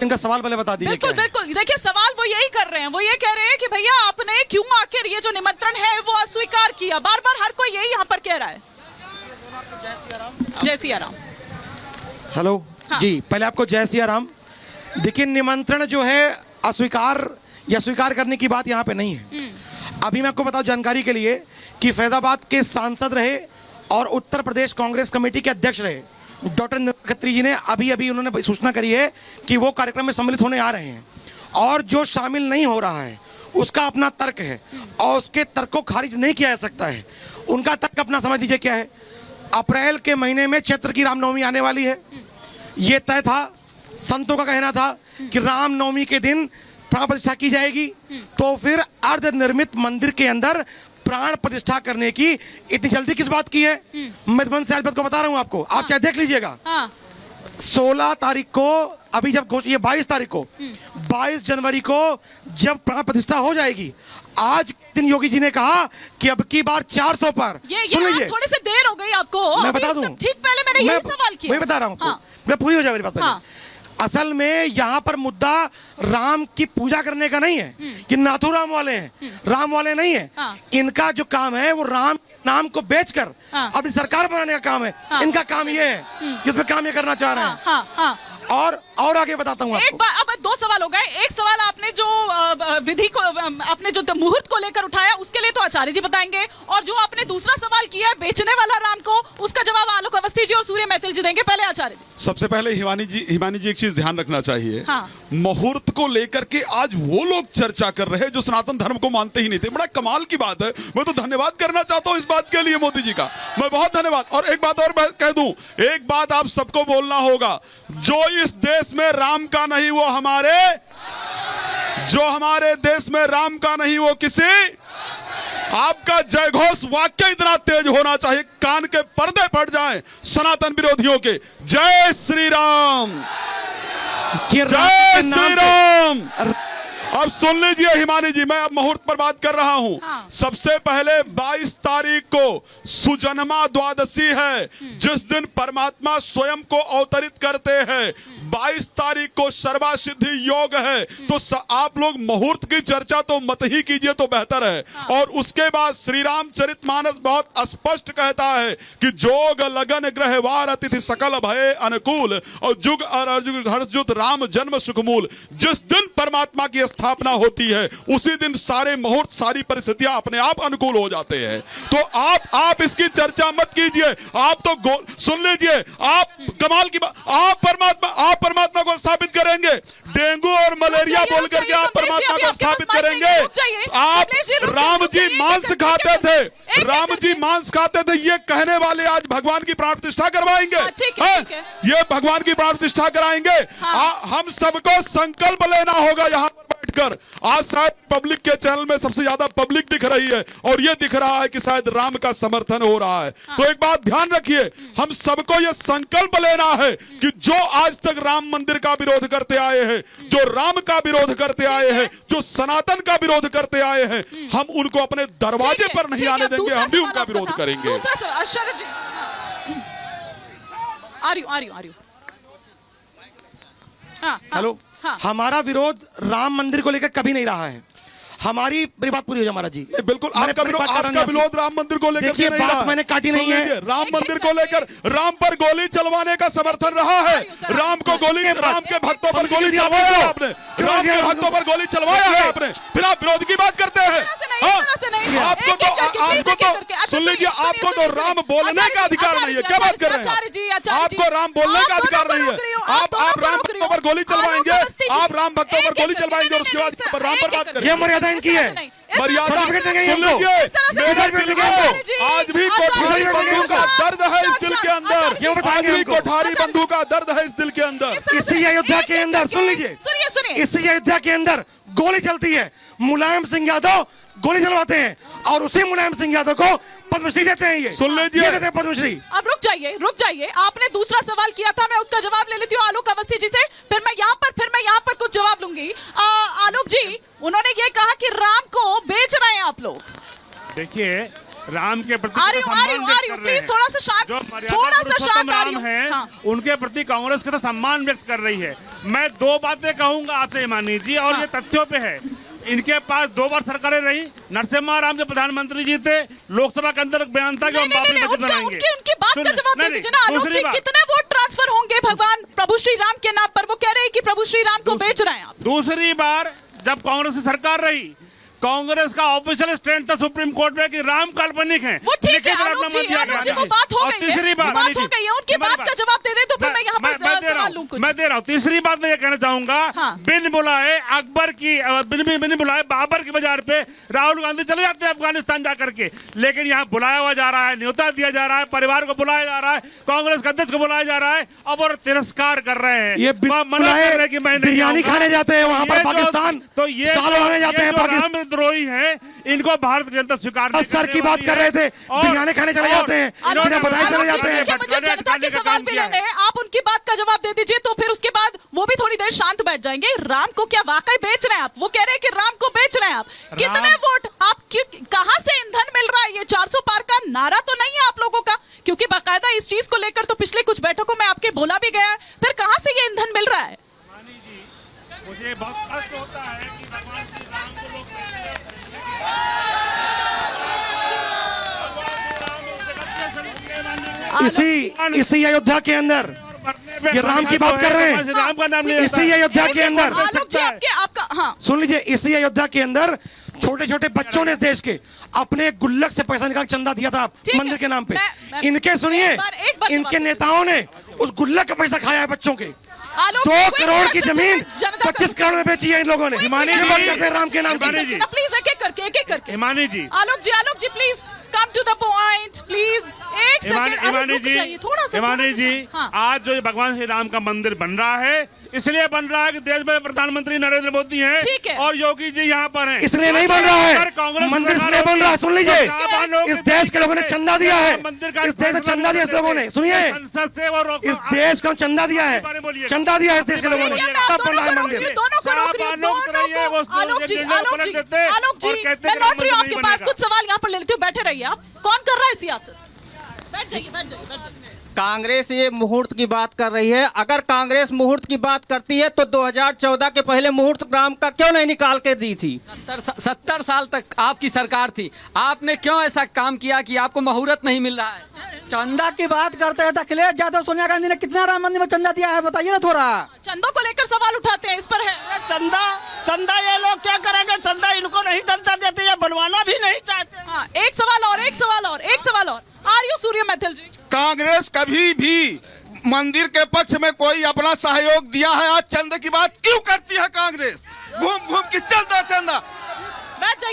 इनका सवाल पहले बता दीजिए। बिल्कुल बिल्कुल, देखिए सवाल वो यही कर रहे हैं, वो ये कह रहे हैं कि भैया आपने क्यों आखिर ये जो निमंत्रण है वो अस्वीकार किया। बार बार हर कोई यही यहाँ पर कह रहा है। जय सिया राम। हेलो हाँ। जी, पहले आपको जय सिया राम। देखिए, निमंत्रण जो है अस्वीकार या स्वीकार करने की बात यहाँ पे नहीं है। अभी मैं आपको बताऊं जानकारी के लिए कि फैजाबाद के सांसद रहे और उत्तर प्रदेश कांग्रेस कमेटी के अध्यक्ष रहे डॉक्टर निर्मला खत्री जी ने अभी उन्होंने सूचना करी है कि वो कार्यक्रम में सम्मिलित होने आ रहे हैं, और जो शामिल नहीं हो रहा है उसका अपना तर्क है और उसके तर्क को खारिज नहीं किया जा सकता है। उनका तर्क अपना समझ लीजिए क्या है। अप्रैल के महीने में चैत्र की रामनवमी आने वाली है, ये तय था। संतों का कहना था कि रामनवमी के दिन प्राण प्रतिष्ठा की जाएगी, तो फिर अर्ध निर्मित मंदिर के अंदर प्राण प्रतिष्ठा करने की इतनी जल्दी किस बात की है? मैं मन से को बता रहा हूं आपको, आप चाहे देख लीजिएगा। 16 तारीख को, अभी जब ये 22 तारीख को, 22 जनवरी को जब प्राण प्रतिष्ठा हो जाएगी, आज दिन योगी जी ने कहा कि अब की बार 400 पर। सुन लीजिए, थोड़ी सी देर हो गई आपको, मैं बता दूं, ठीक पहले मैंने यही सवाल किया, मैं बता रहा हूं। मैं पूरी हो जाए मेरी बात पहले। असल में यहाँ पर मुद्दा राम की पूजा करने का नहीं है कि नाथूराम वाले हैं, राम वाले नहीं है। इनका जो काम है वो राम नाम को बेचकर अपनी सरकार बनाने का काम है। इनका काम ये है, जिसमें काम ये करना चाह रहे हैं। और आगे बताता हूँ एक बार, अब 2 सवाल हो गए। एक सवाल आपने जो विधि को, आपने जो मुहूर्त को लेकर उठाया उसके लिए तो आचार्य जी बताएंगे, और जो आपने दूसरा सवाल किया है बेचने वाला राम को, उसका जवाब आलोक अवस्थी जी और सूर्य मैथिल जी देंगे। पहले आचार्य जी। सबसे पहले हिमानी जी एक चीज ध्यान रखना चाहिए। मुहूर्त को लेकर के आज वो लोग चर्चा कर रहे हैं जो सनातन धर्म को मानते ही नहीं थे। बड़ा कमाल की बात है। मैं तो धन्यवाद करना चाहता हूँ इस बात के लिए मोदी जी का, मैं बहुत धन्यवाद। और एक बात और मैं कह दूं, एक बात आप सबको बोलना होगा, जो इस देश में राम का नहीं वो हमारे, जो हमारे देश में राम का नहीं वो किसी। आपका जय घोष वाक्य इतना तेज होना चाहिए, कान के पर्दे फट जाएं सनातन विरोधियों के। जय श्री राम, जय श्री राम। अब सुन लीजिए हिमानी जी, मैं अब मुहूर्त पर बात कर रहा हूं। सबसे पहले 22 तारीख को सुजन्मा द्वादशी है, जिस दिन परमात्मा स्वयं को अवतरित करते हैं। 22 तारीख को सर्वा सिद्धि योग है, तो आप लोग मुहूर्त की चर्चा तो मत ही कीजिए तो बेहतर है। और उसके बाद श्री रामचरितमानस बहुत स्पष्ट कहता है कि जोग लगन ग्रहवार अतिथि सकल भय अनुकूल, और जुग हर्षयुत राम जन्म सुखमूल। जिस दिन परमात्मा की स्थापना होती है उसी दिन सारे मुहूर्त, सारी परिस्थितियां अपने आप अनुकूल हो जाते हैं। तो आप इसकी चर्चा मत कीजिए। आप तो सुन लीजिए, आप कमाल की बात, आप परमात्मा को स्थापित करेंगे। डेंगू और मलेरिया बोल करके आप परमात्मा को स्थापित करेंगे। आप राम जी मांस खाते थे, राम जी मांस खाते थे, ये कहने वाले आज भगवान की प्राण प्रतिष्ठा करवाएंगे। ये भगवान की प्राण प्रतिष्ठा कराएंगे। हम सबको संकल्प लेना होगा यहाँ पर बैठकर। आज शायद पब्लिक के चैनल में सबसे ज्यादा पब्लिक दिख रही है, और ये दिख रहा है कि शायद राम का समर्थन हो रहा है। तो एक बात ध्यान रखिए, हम सबको ये संकल्प लेना है कि जो आज तक राम मंदिर का विरोध करते आए हैं, जो राम का विरोध करते आए हैं, जो सनातन का विरोध करते आए हैं, हम उनको अपने दरवाजे पर नहीं आने देंगे, हम भी उनका विरोध करेंगे। हेलो, हमारा विरोध राम मंदिर को लेकर कभी नहीं रहा है। हमारी मेरी बात पूरी हो जाए महाराज जी। बिल्कुल, आपका विरोध राम मंदिर को लेकर नहीं रहा। मैंने काटी नहीं है। राम मंदिर को लेकर राम पर गोली चलवाने का समर्थन रहा है। राम को गोली, राम के भक्तों पर गोली चलवाया है आपने, राम के भक्तों पर गोली चलवाया है आपने, फिर आप विरोध की बात करते हैं। आपको तो सुन लीजिए, आपको तो राम बोलने का अधिकार नहीं है। क्या बात कर रहे हैं? आपको राम बोलने का अधिकार नहीं है। आप राम भक्तों पर गोली चलवाएंगे, आप राम भक्तों पर गोली चलवाएंगे और उसके बाद राम पर बात करेंगे। मर्यादा इनकी है, मर्यादा सुन लीजिए। आज भी कोठारी बंधु का दर्द है इस दिल के अंदर, आज भी कोठारी बंधु का दर्द है इस दिल के अंदर। इसी अयोध्या के अंदर सुन लीजिए, इसी अयोध्या के अंदर गोली चलती है, मुलायम सिंह यादव गोली चलवाते हैं, और उसी मुलायम सिंह यादव को पद्मश्री देते हैं। ये सुन लीजिए, पद्मश्री। अब रुक जाइए, आपने दूसरा सवाल किया था, मैं उसका जवाब ले लेती हूँ आलोक अवस्थी जी से, फिर मैं यहाँ पर कुछ जवाब लूंगी। आलोक जी, उन्होंने ये कहा कि राम को बेच रहे हैं आप लोग। देखिए, राम के प्रति आ रही हूँ, प्लीज थोड़ा सा शांत, जो थोड़ा सा शांत आ रही राम हूँ। है हाँ। उनके प्रति कांग्रेस का सम्मान व्यक्त कर रही है। मैं दो बातें कहूंगा आपसे हिमानी जी, और हाँ। ये तथ्यों पे है। इनके पास 2 बार सरकारें रही, नरसिम्हा राम जो प्रधानमंत्री जी थे, लोकसभा के अंदर एक बयान था कि हम बाबरी मस्जिद बनाएंगे। उनकी बात का जवाब दे दीजिए ना आलोक जी, कितने वोट ट्रांसफर होंगे भगवान प्रभु श्री राम के नाम पर? वो कह रहे हैं कि प्रभु श्री राम को बेच रहे हैं आप। दूसरी बार जब कांग्रेस की सरकार रही, कांग्रेस का ऑफिशियल स्टैंड था सुप्रीम कोर्ट में कि राम काल्पनिक है। वो ठीक है आलोक जी, वो बात हो गई है, तीसरी बात हो गई है, उनकी बात का जवाब दे दे तो फिर मैं यहाँ पर सवाल लूं कुछ। मैं दे रहा हूँ। तीसरी बात मैं ये कहना चाहूंगा, हाँ। बिन बुलाए अकबर की बिन बुलाए बाबर की बाजार पे राहुल गांधी चले जाते हैं अफगानिस्तान जाकर के, लेकिन यहाँ बुलाया हुआ जा रहा है, न्योता दिया जा रहा है, परिवार को बुलाया जा रहा है, कांग्रेस के अध्यक्ष को बुलाया जा रहा है, अब और तिरस्कार कर रहे हैं। ये मना कर रहे हैं कि मैं बिरयानी खाने जाते हैं वहां पर ये जो- पाकिस्तान, तो ये साल होने जाते हैं पाकिस्तान। रामद्रोही है, इनको भारत जनता स्वीकार नहीं सर की करने बात वाली कर है। रहे थे, और- बिरयानी खाने चले और- जाते हैं, इन्होंने बिना बताए चले जाते हैं। मुझे जनता के सवाल भी लेने हैं, आप उनकी बात का जवाब दे दीजिए तो फिर उसके बाद वो भी थोड़ी देर शांत बैठ जाएंगे। राम को क्या वाकई बेच रहे हैं आप? वो कह रहे हैं कि राम को बेच रहे हैं आप। कितने वोट आप कहां से ईंधन मिल रहा है? ये 400 पार का नारा तो नहीं है आप लोगों का, क्योंकि बाकायदा इस चीज को लेकर तो पिछले कुछ बैठकों में आपके बोला भी गया है। फिर कहां से ये ईंधन मिल रहा है? मुझे बहुत कष्ट होता है कि भगवान श्री राम को लोग इसी अयोध्या के अंदर ये राम की बात कर रहे हैं, राम का नाम नहीं इसी अयोध्या के अंदर आलोक जी आपका हाँ सुन लीजिए, इसी अयोध्या के अंदर छोटे छोटे बच्चों ने देश के अपने गुल्लक से पैसा निकाल चंदा दिया था ठीक है। मंदिर के नाम पे। मैं- इनके सुनिए, एक बार इनके नेताओं ने उस गुल्लक का पैसा खाया है बच्चों के। आलोक 2 जी, कोई करोड़ नहीं की कर जमीन सकते, जनता 25 करोड़ में बेची है इन लोगों ने। हिमानी ये जी, बात करते हैं राम के नाम हिमानी की। जी, प्लीज एक एक करके Himani ji, Alok ji please come to the point please. एक सेकंड हिमानी जी, थोड़ा सा हिमानी जी, हाँ। आज जो ये भगवान श्री राम का मंदिर बन रहा है, इसलिए बन रहा है कि देश में प्रधानमंत्री नरेंद्र मोदी हैं ठीक है। और योगी जी यहाँ पर हैं। इसलिए नहीं बन रहा अगर है, कांग्रेस मंदिर सरकार इसलिए बन रहा है। सुन लीजिए, होती, इस देश के लोगों ने चंदा दिया है, मंदिर का इस देश को चंदा दिया इस लोगों ने। सुनिए, संसद से वो रोक- इस देश को चंदा दिया है, चंदा दिया है इस देश के लोगों ने, तब बन रहा है मंदिर। दोनों को रोक रही हूँ, दोनों को। आलोक जी मैं लौट रही हूँ आपके पास। कुछ सवाल यहाँ पर ले लेती हूँ, बैठे रहिए आप। कौन कर रहा है सियासत? बैठ जाइए। कांग्रेस ये मुहूर्त की बात कर रही है। अगर कांग्रेस मुहूर्त की बात करती है तो 2014 के पहले मुहूर्त राम का क्यों नहीं निकाल के दी थी? 70 साल तक आपकी सरकार थी, आपने क्यों ऐसा काम किया कि आपको मुहूर्त नहीं मिल रहा है? चंदा की बात करते हैं तो अखिलेश यादव सोनिया गांधी ने कितना राम मंदिर में चंदा दिया है बताइए ना थोड़ा। चंदों को लेकर सवाल उठाते हैं, इस पर है चंदा ये लोग क्या करेंगे? चंदा इनको नहीं चंदा देते, ये बनवाना भी नहीं चाहते। हाँ, एक सवाल और आर यू सूर्य मैथिल जी? कांग्रेस कभी भी मंदिर के पक्ष में कोई अपना सहयोग दिया है? आज चंद की बात क्यों करती